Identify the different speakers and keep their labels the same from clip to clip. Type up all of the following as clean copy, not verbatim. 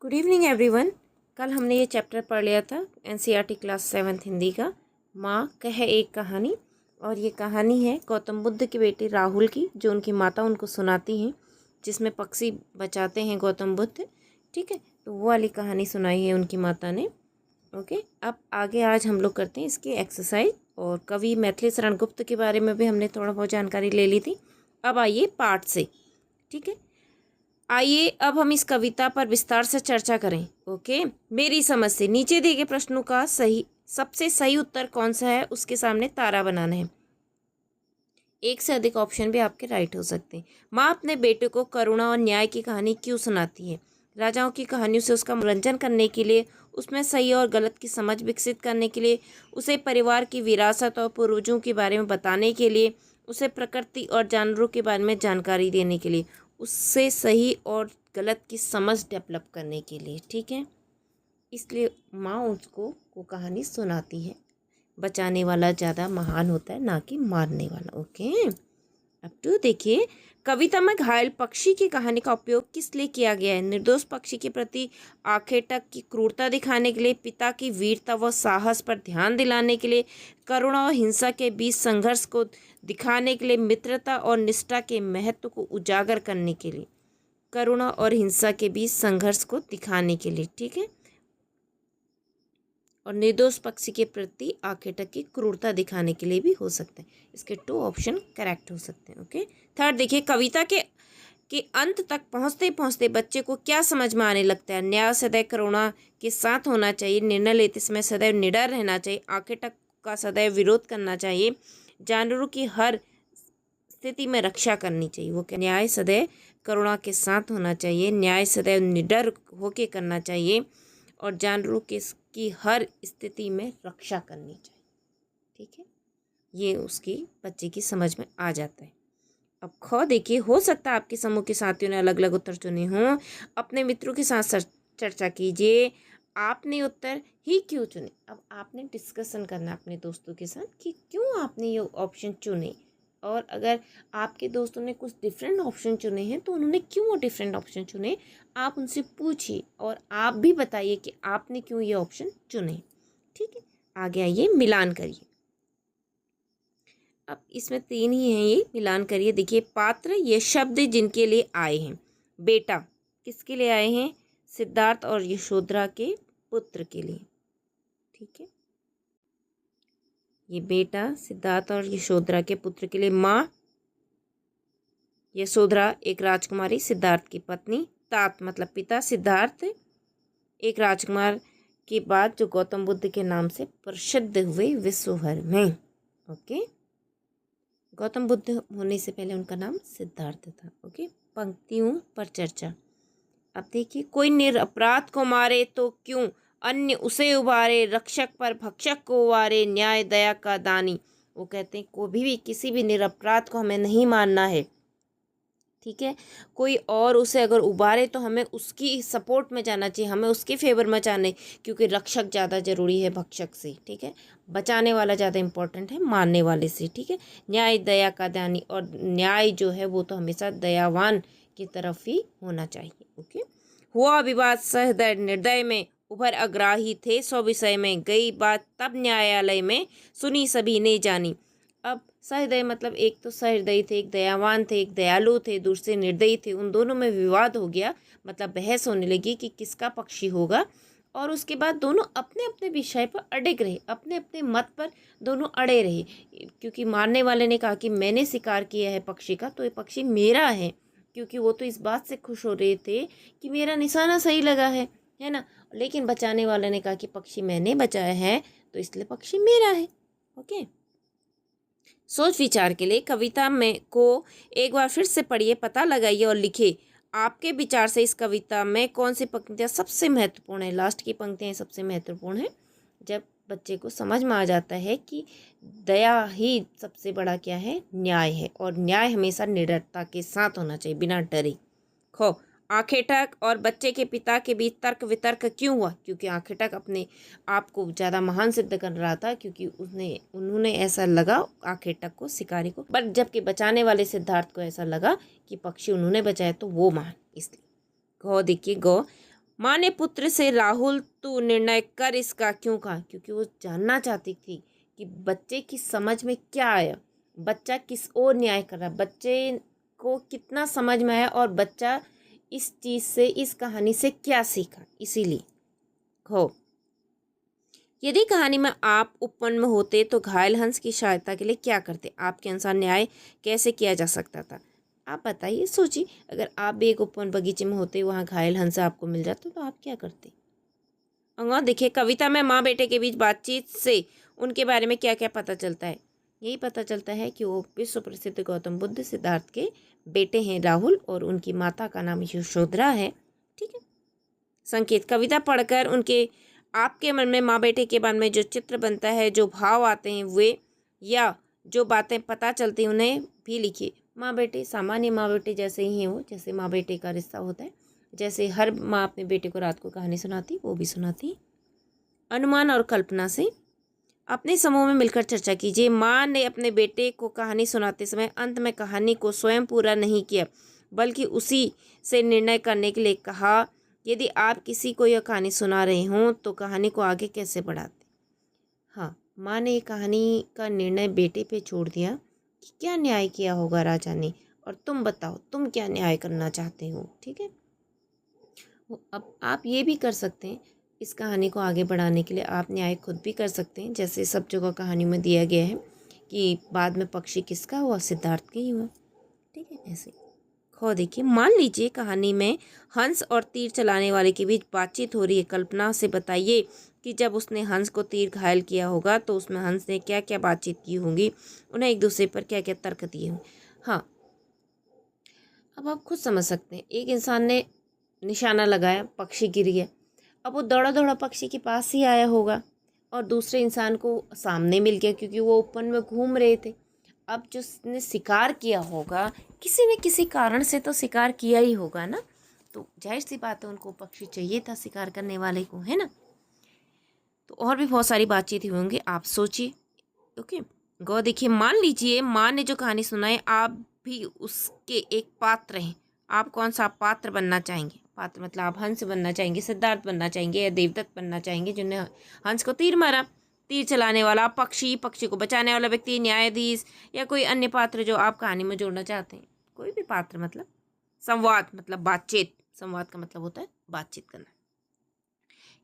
Speaker 1: Good evening everyone. कल हमने ये चैप्टर पढ़ लिया था एनसीईआरटी क्लास 7th हिंदी का, माँ कहे एक कहानी। और ये कहानी है गौतम बुद्ध के बेटे राहुल की, जो उनकी माता उनको सुनाती हैं, जिसमें पक्षी बचाते हैं गौतम बुद्ध। ठीक है, तो वो वाली कहानी सुनाई है उनकी माता ने। ओके, अब आगे आज हम लोग करते हैं इसकी एक्सरसाइज। और कवि मैथिली शरण गुप्त के बारे में भी हमने थोड़ा बहुत जानकारी ले ली थी। अब आइए पाठ से। ठीक है, आइए अब हम इस कविता पर विस्तार से चर्चा करें। ओके, मेरी समझ से नीचे दिए गए प्रश्नों का सबसे सही उत्तर कौन सा है, उसके सामने तारा बनाना है। एक से अधिक ऑप्शन भी आपके राइट हो सकते हैं। माँ अपने बेटे को करुणा और न्याय की कहानी क्यों सुनाती है? राजाओं की कहानियों से उसका मनोरंजन करने के लिए, उसमें सही और गलत की समझ विकसित करने के लिए, उसे परिवार की विरासत और पूर्वजों के बारे में बताने के लिए, उसे प्रकृति और जानवरों के बारे में जानकारी देने के लिए, उससे सही और गलत की समझ डेवलप करने के लिए। ठीक है, इसलिए माँ उसको वो कहानी सुनाती है। बचाने वाला ज़्यादा महान होता है, ना कि मारने वाला। ओके, अब तो देखिए, कविता में घायल पक्षी की कहानी का उपयोग किस लिए किया गया है? निर्दोष पक्षी के प्रति आखिर तक की क्रूरता दिखाने के लिए, पिता की वीरता व साहस पर ध्यान दिलाने के लिए, करुणा और हिंसा के बीच संघर्ष को दिखाने के लिए, मित्रता और निष्ठा के महत्व को उजागर करने के लिए। करुणा और हिंसा के बीच संघर्ष को दिखाने के लिए। ठीक है, और निर्दोष पक्षी के प्रति आखिर तक की क्रूरता दिखाने के लिए भी हो सकते हैं। इसके 2 ऑप्शन करेक्ट हो सकते हैं। ओके, थर्ड देखिए, कविता के अंत तक पहुंचते पहुंचते बच्चे को क्या समझ में आने लगता है? न्याय सदैव करुणा के साथ होना चाहिए, निर्णय लेते समय सदैव निडर रहना चाहिए, आखिर तक का सदैव विरोध करना चाहिए, जानवरों की हर स्थिति में रक्षा करनी चाहिए। वो क्या? न्याय सदैव करुणा के साथ होना चाहिए, न्याय सदैव निडर होके करना चाहिए, और जानवरों की हर स्थिति में रक्षा करनी चाहिए। ठीक है, ये उसकी बच्चे की समझ में आ जाता है। अब ख देखिए, हो सकता है आपके समूह के साथियों ने अलग अलग उत्तर चुने हों। अपने मित्रों के साथ चर्चा कीजिए, आपने उत्तर ही क्यों चुने। अब आपने डिस्कशन करना अपने दोस्तों के साथ कि क्यों आपने ये ऑप्शन चुने, और अगर आपके दोस्तों ने कुछ डिफरेंट ऑप्शन चुने हैं तो उन्होंने क्यों वो डिफरेंट ऑप्शन चुने, आप उनसे पूछिए और आप भी बताइए कि आपने क्यों ये ऑप्शन चुने। ठीक है, आगे आइए, मिलान करिए। अब इसमें 3 ही हैं, ये मिलान करिए। देखिए, पात्र ये शब्द जिनके लिए आए हैं। बेटा किसके लिए आए हैं? सिद्धार्थ और यशोधरा के पुत्र के लिए। ठीक है, ये बेटा सिद्धार्थ और यशोधरा के पुत्र के लिए। माँ यशोधरा एक राजकुमारी, सिद्धार्थ की पत्नी। तात मतलब पिता, सिद्धार्थ एक राजकुमार के बाद जो गौतम बुद्ध के नाम से प्रसिद्ध हुए विश्व भर में। ओके, गौतम बुद्ध होने से पहले उनका नाम सिद्धार्थ था। ओके, पंक्तियों पर चर्चा। अब देखिए, कोई निरपराध को मारे तो क्यों अन्य उसे उबारे, रक्षक पर भक्षक को उबारे, न्याय दया का दानी। वो कहते हैं कोई भी किसी भी निरपराध को हमें नहीं मारना है। ठीक है, कोई और उसे अगर उबारे तो हमें उसकी सपोर्ट में जाना चाहिए, हमें उसके फेवर में जाने, क्योंकि रक्षक ज़्यादा ज़रूरी है भक्षक से। ठीक है, बचाने वाला ज़्यादा इम्पोर्टेंट है मारने वाले से। ठीक है, न्याय दया का दानी, और न्याय जो है वो तो हमेशा दयावान की तरफ ही होना चाहिए। ओके, हुआ विवाद सहृदय निर्दय में, उभर अग्राही थे 100 विषय में, गई बात तब न्यायालय में, सुनी सभी ने जानी। अब सहृदय मतलब एक तो सहृदयी थे, एक दयावान थे, एक दयालु थे, दूसरे निर्दयी थे। उन दोनों में विवाद हो गया, मतलब बहस होने लगी कि किसका पक्षी होगा। और उसके बाद दोनों अपने अपने विषय पर अड़िग रहे, अपने अपने मत पर दोनों अड़े रहे। क्योंकि मारने वाले ने कहा कि मैंने शिकार किया है पक्षी का, तो ये पक्षी मेरा है, क्योंकि वो तो इस बात से खुश हो रहे थे कि मेरा निशाना सही लगा है ना। लेकिन बचाने वाले ने कहा कि पक्षी मैंने बचाया है, तो इसलिए पक्षी मेरा है। ओके, सोच विचार के लिए कविता में को एक बार फिर से पढ़िए, पता लगाइए और लिखिए आपके विचार से इस कविता में कौन सी पंक्तियाँ सबसे महत्वपूर्ण है। लास्ट की पंक्तियाँ सबसे महत्वपूर्ण है, जब बच्चे को समझ में आ जाता है कि दया ही सबसे बड़ा क्या है, न्याय है, और न्याय हमेशा निडरता के साथ होना चाहिए, बिना डरे। खो आखेटक और बच्चे के पिता के बीच तर्क वितर्क क्यों हुआ? क्योंकि आखेटक अपने आप को ज़्यादा महान सिद्ध कर रहा था, क्योंकि उन्होंने ऐसा लगा आखेटक को, शिकारी को, पर जबकि बचाने वाले सिद्धार्थ को ऐसा लगा कि पक्षी उन्होंने बचाया तो वो महान, इसलिए। गौ देखिए, गौ माँ ने पुत्र से राहुल तू निर्णय कर इसका क्यों कहा, क्योंकि वो जानना चाहती थी कि बच्चे की समझ में क्या आया, बच्चा किस ओर न्याय कर रहा, बच्चे को कितना समझ में आया और बच्चा इस चीज़ से, इस कहानी से क्या सीखा। इसीलिए हो, यदि कहानी में आप उपवन में होते तो घायल हंस की सहायता के लिए क्या करते, आपके अनुसार न्याय कैसे किया जा सकता था। आप बताइए, सोचिए, अगर आप भी एक उपवन बगीचे में होते, वहाँ घायल हंस आपको मिल जाता तो आप क्या करते। और देखिए, कविता में माँ बेटे के बीच बातचीत से उनके बारे में क्या क्या पता चलता है। यही पता चलता है कि वो विश्व प्रसिद्ध गौतम बुद्ध सिद्धार्थ के बेटे हैं राहुल, और उनकी माता का नाम यशोधरा है। ठीक है। संकेत, कविता पढ़कर उनके आपके मन में माँ बेटे के बारे में जो चित्र बनता है, जो भाव आते हैं वे, या जो बातें पता चलती हैं उन्हें भी लिखिए। माँ बेटे सामान्य माँ बेटे जैसे ही हैं वो, जैसे माँ बेटे का रिश्ता होता है, जैसे हर माँ अपने बेटे को रात को कहानी सुनाती वो भी सुनाती। अनुमान और कल्पना से अपने समूह में मिलकर चर्चा कीजिए। माँ ने अपने बेटे को कहानी सुनाते समय अंत में कहानी को स्वयं पूरा नहीं किया, बल्कि उसी से निर्णय करने के लिए कहा। यदि आप किसी को यह कहानी सुना रहे हों तो कहानी को आगे कैसे बढ़ाते। हाँ, माँ ने कहानी का निर्णय बेटे पे छोड़ दिया कि क्या न्याय किया होगा राजा ने, और तुम बताओ तुम क्या न्याय करना चाहते हो। ठीक है। अब आप ये भी कर सकते हैं, इस कहानी को आगे बढ़ाने के लिए आप न्याय खुद भी कर सकते हैं, जैसे सब जगह कहानी में दिया गया है कि बाद में पक्षी किसका हुआ, सिद्धार्थ का ही हुआ। ठीक है। ऐसे खो देखिए, मान लीजिए कहानी में हंस और तीर चलाने वाले के बीच बातचीत हो रही है। कल्पना से बताइए कि जब उसने हंस को तीर घायल किया होगा तो उसमें हंस ने क्या क्या बातचीत की होगी, उन्हें एक दूसरे पर क्या क्या तर्क दिए होंगे। हाँ, अब आप खुद समझ सकते हैं, एक इंसान ने निशाना लगाया, पक्षी गिर गया, अब वो दौड़ा दौड़ा पक्षी के पास ही आया होगा और दूसरे इंसान को सामने मिल गया, क्योंकि वो ओपन में घूम रहे थे। अब जिसने शिकार किया होगा, किसी न किसी कारण से तो शिकार किया ही होगा ना, तो जाहिर सी बात है उनको पक्षी चाहिए था शिकार करने वाले को, है ना। तो और भी बहुत सारी बातचीत हुई होंगी, आप सोचिए। ओके, गौ देखिए, मान लीजिए माँ ने जो कहानी सुनाई, आप भी उसके एक पात्र हैं। आप कौन सा पात्र बनना चाहेंगे। पात्र मतलब आप हंस बनना चाहेंगे, सिद्धार्थ बनना चाहेंगे, या देवदत्त बनना चाहेंगे जिन्हें हंस को तीर मारा। तीर चलाने वाला पक्षी, पक्षी को बचाने वाला व्यक्ति, न्यायाधीश, या कोई अन्य पात्र जो आप कहानी में जोड़ना चाहते हैं। कोई भी पात्र, मतलब संवाद मतलब बातचीत। संवाद का मतलब होता है बातचीत करना।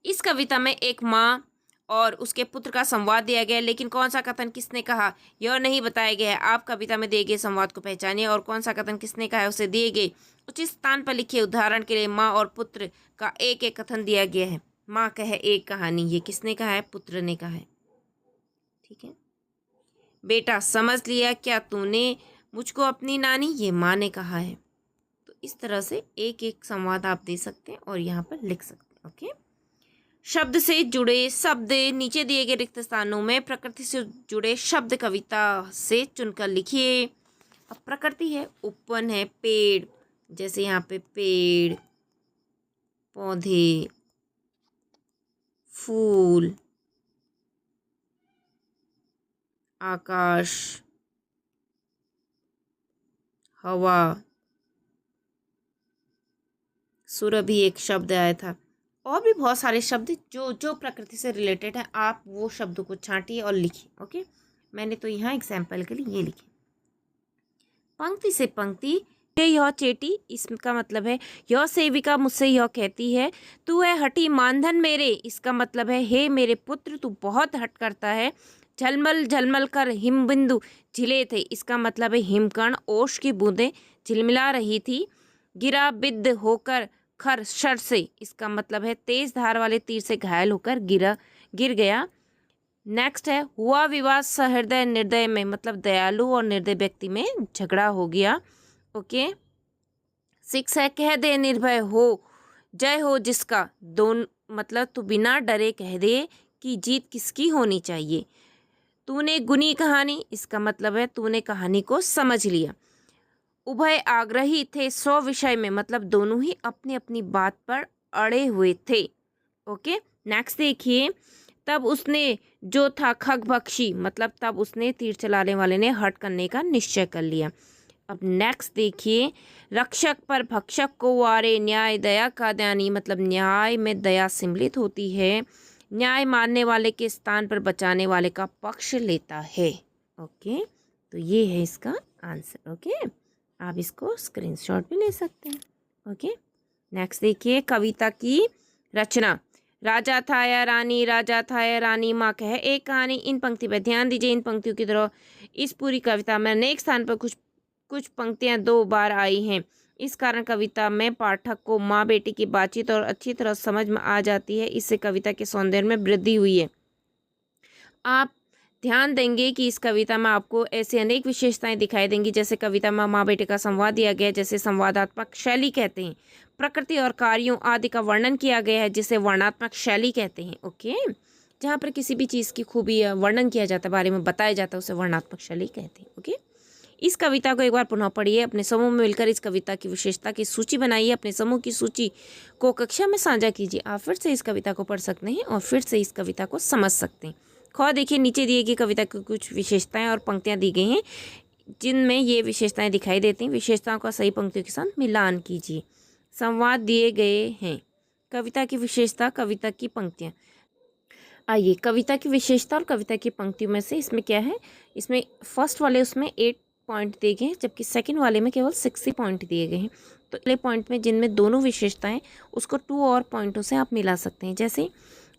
Speaker 1: इस कविता में एक माँ और उसके पुत्र का संवाद दिया गया है, लेकिन कौन सा कथन किसने कहा यह नहीं बताया गया है। आप कविता में दिए गए संवाद को पहचानिए और कौन सा कथन किसने कहा है उसे दिए गए उचित स्थान पर लिखिए। उदाहरण के लिए माँ और पुत्र का एक एक कथन दिया गया है। माँ कहे एक कहानी, ये किसने कहा है, पुत्र ने कहा है। ठीक है। बेटा समझ लिया क्या तूने मुझको अपनी नानी, ये माँ ने कहा है। तो इस तरह से एक एक संवाद आप दे सकते हैं और यहाँ पर लिख सकते हैं। ओके। शब्द से जुड़े शब्द नीचे दिए गए रिक्त स्थानों में प्रकृति से जुड़े शब्द कविता से चुनकर लिखिए। अब प्रकृति है, उपवन है, पेड़, जैसे यहाँ पे पेड़, पौधे, फूल, आकाश, हवा, सुरभि एक शब्द आया था, और भी बहुत सारे शब्द जो जो प्रकृति से रिलेटेड है। आप वो शब्दों को छांटिए और लिखिए। ओके, मैंने तो यहाँ एग्जाम्पल के लिए ये लिखे। पंक्ति से पंक्ति, यह चेटी, इसका मतलब है यह सेविका मुझसे यह कहती है तू है हठी मानधन मेरे, इसका मतलब है हे मेरे पुत्र तू बहुत हट करता है। झलमल झलमल कर हिमबिंदु झिले थे, इसका मतलब है हिमकण ओश की बूंदें झिलमिला रही थी। गिरा बिद्ध होकर खर शर से, इसका मतलब है तेज धार वाले तीर से घायल होकर गिर गया। नेक्स्ट है हुआ विवाद सहृदय निर्दय में, मतलब दयालु और निर्दय व्यक्ति में झगड़ा हो गया। ओके। 6 है कह दे निर्भय हो जय हो जिसका, दोनों मतलब तू बिना डरे कह दे कि जीत किसकी होनी चाहिए। तूने गुनी कहानी, इसका मतलब है तूने कहानी को समझ लिया। उभय आग्रही थे स्व विषय में, मतलब दोनों ही अपनी अपनी बात पर अड़े हुए थे। ओके। नेक्स्ट देखिए, तब उसने जो था खगभक्षी, मतलब तब उसने तीर चलाने वाले ने हट करने का निश्चय कर लिया। अब नेक्स्ट देखिए, रक्षक पर भक्षक को वारे, न्याय दया का दानी, मतलब न्याय में दया सम्मिलित होती है, न्याय मानने वाले के स्थान पर बचाने वाले का पक्ष लेता है। ओके, तो ये है इसका आंसर। ओके, आप इसको स्क्रीनशॉट भी ले सकते हैं। ओके, नेक्स्ट देखिए, कविता की रचना। राजा था या रानी, राजा था या रानी, माँ कह एक कहानी। इन पंक्ति पर ध्यान दीजिए। इन पंक्तियों की तरह इस पूरी कविता में अनेक स्थान पर कुछ पंक्तियां 2 बार आई हैं। इस कारण कविता में पाठक को माँ बेटी की बातचीत और अच्छी तरह समझ में आ जाती है। इससे कविता के सौंदर्य में वृद्धि हुई है। आप ध्यान देंगे कि इस कविता में आपको ऐसी अनेक विशेषताएं दिखाई देंगी, जैसे कविता में माँ बेटे का संवाद दिया गया है, जैसे संवादात्मक शैली कहते हैं। प्रकृति और कार्यों आदि का वर्णन किया गया है, जिसे वर्णनात्मक शैली कहते हैं। ओके, जहाँ पर किसी भी चीज़ की खूबी वर्णन किया जाता है, बारे में बताया जाता है, उसे वर्णनात्मक शैली कहते हैं। ओके, इस कविता को एक बार पुनः पढ़िए। अपने समूह में मिलकर इस कविता की विशेषता की सूची बनाइए। अपने समूह की सूची को कक्षा में साझा कीजिए। आप फिर से इस कविता को पढ़ सकते हैं और फिर से इस कविता को समझ सकते हैं। खौ देखिए, नीचे दिए गई कविता की कुछ विशेषताएं और पंक्तियां दी गई हैं, जिनमें ये विशेषताएं दिखाई देती हैं। विशेषताओं का सही पंक्तियों के साथ मिलान कीजिए। संवाद दिए गए हैं। कविता की विशेषता, कविता की पंक्तियां। आइए, कविता की विशेषता और कविता की पंक्तियों में से इसमें क्या है, इसमें फर्स्ट वाले उसमें 8 पॉइंट दिए गए हैं, जबकि सेकंड वाले में केवल 60 पॉइंट दिए गए हैं। तो पहले पॉइंट में जिनमें दोनों विशेषताएं, उसको 2 और पॉइंटों से आप मिला सकते हैं। जैसे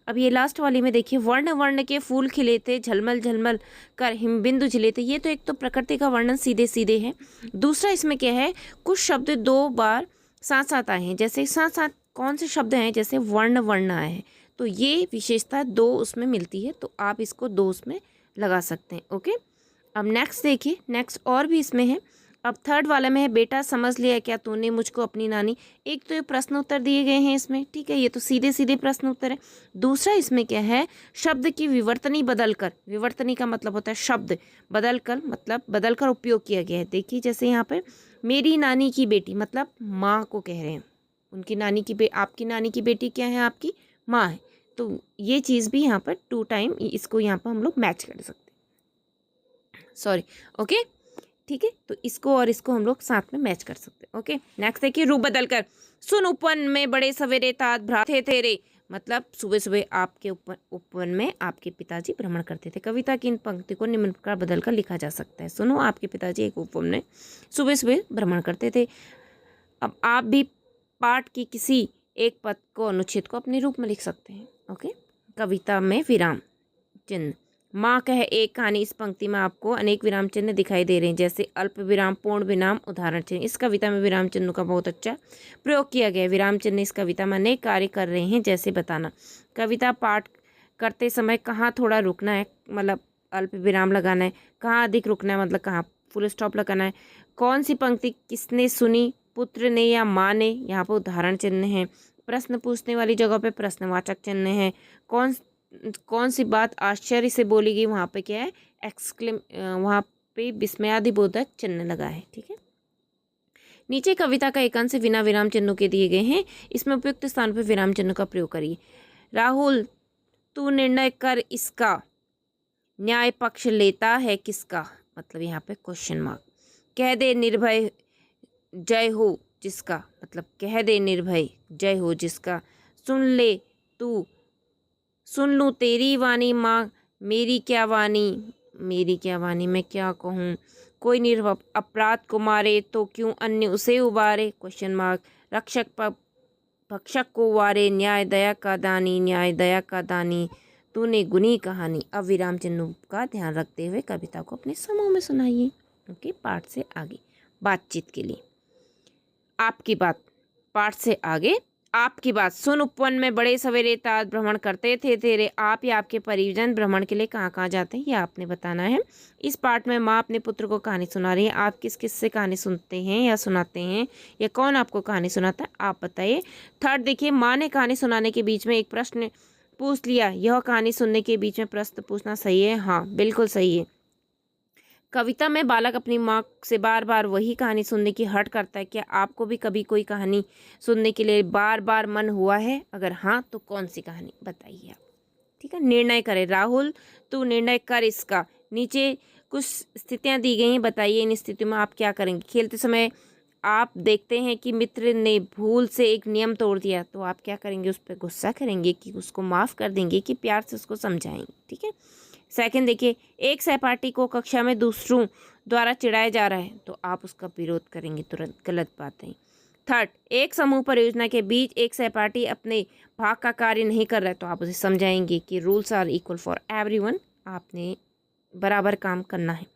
Speaker 1: अब ये लास्ट वाली में देखिए, वर्ण वर्ण के फूल खिले थे, झलमल झलमल कर हिमबिंदु झिले थे। ये तो एक तो प्रकृति का वर्णन सीधे सीधे है। दूसरा इसमें क्या है, कुछ शब्द 2 बार साथ साथ आए हैं। जैसे साथ साथ कौन से शब्द हैं, जैसे वर्ण वर्ण आए हैं। तो ये विशेषता 2 उसमें मिलती है, तो आप इसको 2 उसमें लगा सकते हैं। ओके, अब नेक्स्ट देखिए, नेक्स्ट और भी इसमें है। अब थर्ड वाले में है, बेटा समझ लिया क्या तूने मुझको अपनी नानी। एक तो ये प्रश्न उत्तर दिए गए हैं इसमें, ठीक है, ये तो सीधे सीधे प्रश्न उत्तर है। दूसरा इसमें क्या है, शब्द की विवर्तनी बदलकर, विवर्तनी का मतलब होता है शब्द बदलकर, मतलब बदलकर उपयोग किया गया है। देखिए, जैसे यहाँ पे मेरी नानी की बेटी, मतलब माँ को कह रहे हैं। उनकी नानी की आपकी नानी की बेटी क्या है, आपकी माँ है। तो ये चीज़ भी यहाँ पर 2 टाइम इसको यहाँ पर हम लोग मैच कर सकते हैं। सॉरी, ओके, ठीक है, तो इसको और इसको हम लोग साथ में मैच कर सकते हैं। ओके, नेक्स्ट देखिए, रूप बदल कर। सुन उपवन में बड़े सवेरे तात भ्रात थे तेरे, मतलब सुबह सुबह आपके उपवन में आपके पिताजी भ्रमण करते थे। कविता की इन पंक्ति को निम्न प्रकार बदल कर लिखा जा सकता है। सुनो, आपके पिताजी एक उपवन में सुबह सुबह भ्रमण करते थे। अब आप भी पाठ की किसी एक पद को, अनुच्छेद को अपने रूप में लिख सकते हैं। ओके, कविता में विराम चिन्ह। माँ कह एक कहानी, इस पंक्ति में आपको अनेक विराम चिन्ह दिखाई दे रहे हैं, जैसे अल्प विराम, पूर्ण विराम, उदाहरण चिन्ह। इस कविता में विराम चिन्ह का बहुत अच्छा प्रयोग किया गया है। विराम चिन्ह इस कविता में अनेक कार्य कर रहे हैं, जैसे बताना, कविता पाठ करते समय कहाँ थोड़ा रुकना है, मतलब अल्प विराम लगाना है, कहाँ अधिक रुकना है, मतलब कहाँ फुल स्टॉप लगाना है, कौन सी पंक्ति किसने सुनी, पुत्र ने या माँ ने, यहाँ पर उदाहरण चिन्ह है। प्रश्न पूछने वाली जगह पे प्रश्नवाचक चिन्ह है। कौन सी बात आश्चर्य से बोली गई, वहाँ पे क्या है, वहाँ पे विस्मयादिबोधक चिन्ह लगा है। ठीक है, नीचे कविता का एक अंश बिना विराम चिन्हों के दिए गए हैं। इसमें उपयुक्त स्थान पर विराम चिन्ह का प्रयोग करिए। राहुल, तू निर्णय कर, इसका न्याय पक्ष लेता है किसका, मतलब यहाँ पे क्वेश्चन मार्क। कह दे निर्भय जय हो जिसका, मतलब कह दे निर्भय जय हो जिसका। सुन ले तू, सुन लूँ तेरी वाणी माँ, मेरी क्या वाणी, मेरी क्या वाणी, मैं क्या कहूँ। कोई निर्भय अपराध को मारे तो क्यों अन्य उसे उबारे, क्वेश्चन मार्क। रक्षक पर भक्षक को वारे, न्याय दया का दानी, न्याय दया का दानी, तूने गुनी कहानी। अब विराम चिन्हों का ध्यान रखते हुए कविता को अपने समूह में सुनाइए। ओके, पाठ से आगे बातचीत के लिए आपकी बात, पाठ से आगे आपकी बात। सुन उपवन में बड़े सवेरे तात भ्रमण करते थे तेरे, आप या आपके परिजन भ्रमण के लिए कहाँ कहाँ जाते हैं, ये आपने बताना है। इस पाठ में माँ अपने पुत्र को कहानी सुना रही है। आप किस किस से कहानी सुनते हैं या सुनाते हैं, या कौन आपको कहानी सुनाता है, आप बताइए। थर्ड देखिए, माँ ने कहानी सुनाने के बीच में एक प्रश्न पूछ लिया, यह कहानी सुनने के बीच में प्रश्न पूछना सही है, हाँ बिल्कुल सही है। कविता में बालक अपनी माँ से बार बार वही कहानी सुनने की हट करता है। क्या आपको भी कभी कोई कहानी सुनने के लिए बार बार मन हुआ है, अगर हाँ तो कौन सी कहानी बताइए आप। ठीक है, निर्णय करें। राहुल, तू निर्णय कर इसका। नीचे कुछ स्थितियां दी गई हैं, बताइए इन स्थितियों में आप क्या करेंगे। खेलते समय आप देखते हैं कि मित्र ने भूल से एक नियम तोड़ दिया, तो आप क्या करेंगे, उस पर गुस्सा करेंगे कि उसको माफ़ कर देंगे कि प्यार से उसको समझाएंगे। ठीक है। सेकंड देखिए, एक सहपाठी को कक्षा में दूसरों द्वारा चिढ़ाया जा रहा है, तो आप उसका विरोध करेंगे, तुरंत गलत बात है। थर्ड, एक समूह परियोजना के बीच एक सहपाठी अपने भाग का कार्य नहीं कर रहा है, तो आप उसे समझाएंगे कि rules are equal for everyone, आपने बराबर काम करना है।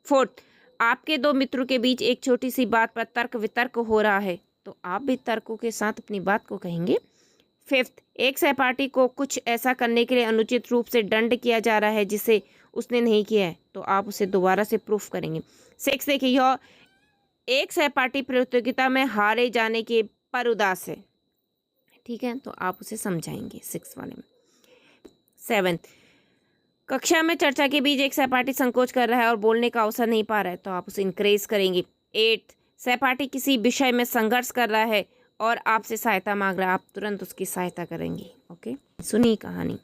Speaker 1: फोर्थ, आपके दो मित्रों के बीच एक छोटी सी बात पर तर्क वितर्क हो रहा है, तो आप भी तर्कों के साथ अपनी बात को कहेंगे। फिफ्थ, एक सहपाठी को कुछ ऐसा करने के लिए अनुचित रूप से दंड किया जा रहा है जिसे उसने नहीं किया है, तो आप उसे दोबारा से प्रूफ करेंगे। सिक्स देखिए, यह एक सहपाठी प्रतियोगिता में हारे जाने के पर उदास है, ठीक है, तो आप उसे समझाएंगे सिक्स वाले में। सेवेंथ, कक्षा में चर्चा के बीच एक सहपाठी संकोच कर रहा है और बोलने का अवसर नहीं पा रहा है, तो आप उसे इंकरेज करेंगे। एट्थ, सहपाठी किसी विषय में संघर्ष कर रहा है और आपसे सहायता मांग रहा है, आप तुरंत उसकी सहायता करेंगे। ओके, सुनी कहानी।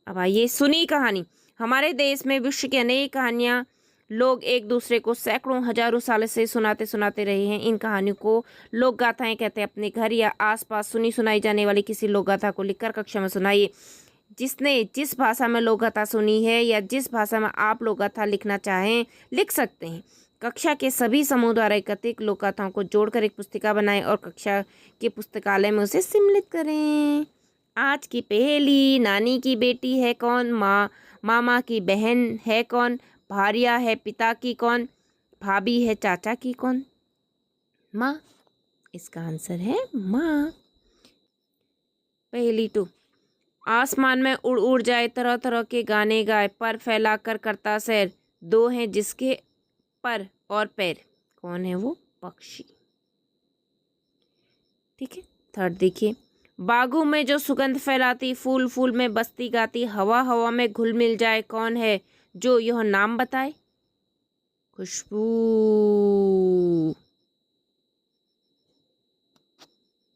Speaker 1: अब आइए सुनी कहानी। हमारे देश में विश्व की अनेक कहानियाँ लोग एक दूसरे को सैकड़ों हजारों साल से सुनाते सुनाते रहे हैं। इन कहानियों को लोक गाथाएं कहते हैं। अपने घर या आसपास सुनी सुनाई जाने वाली किसी लोक गाथा को लिखकर कक्षा में सुनाइए। जिसने जिस भाषा में लोक गाथा सुनी है या जिस भाषा में आप लोक गाथा लिखना चाहें लिख सकते हैं। कक्षा के सभी समूह द्वारा एकत्रित लोक गाथाओं को जोड़कर एक पुस्तिका बनाएं और कक्षा के पुस्तकालय में उसे सम्मिलित करें। आज की पहेली, नानी की बेटी है कौन, मामा की बहन है कौन, भारिया है पिता की कौन, भाभी है चाचा की कौन, माँ। इसका आंसर है माँ। पहेली 2, आसमान में उड़ उड़ जाए, तरह तरह के गाने गाए, पर फैला कर करता सैर, दो हैं जिसके पर और पैर, कौन है वो, पक्षी। ठीक है। थर्ड देखिए, बागों में जो सुगंध फैलाती, फूल फूल में बस्ती गाती, हवा हवा में घुल मिल जाए, कौन है जो यह नाम बताए, खुशबू।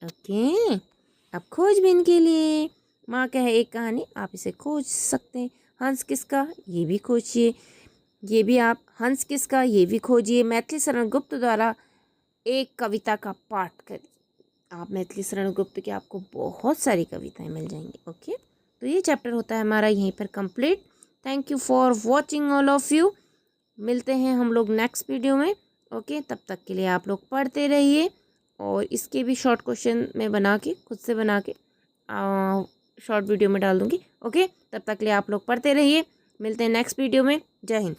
Speaker 1: ओके, अब खोजबीन के लिए माँ क्या है एक कहानी, आप इसे खोज सकते हैं। हंस किसका, ये भी खोजिए, ये भी आप हंस किसका ये भी खोजिए। मैथिली शरण गुप्त द्वारा एक कविता का पाठ करिए। आप मैथिली शरण गुप्त की आपको बहुत सारी कविताएं मिल जाएंगी। ओके, तो ये चैप्टर होता है हमारा यहीं पर complete. Thank you for watching all of you. मिलते हैं हम लोग नेक्स्ट वीडियो में। ओके, तब तक के लिए आप लोग पढ़ते रहिए और इसके भी शॉर्ट क्वेश्चन मैं बना के खुद से बना के शॉर्ट वीडियो में डाल दूँगी। ओके, तब तक के लिए आप लोग पढ़ते रहिए। मिलते हैं नेक्स्ट वीडियो में। जय हिंद।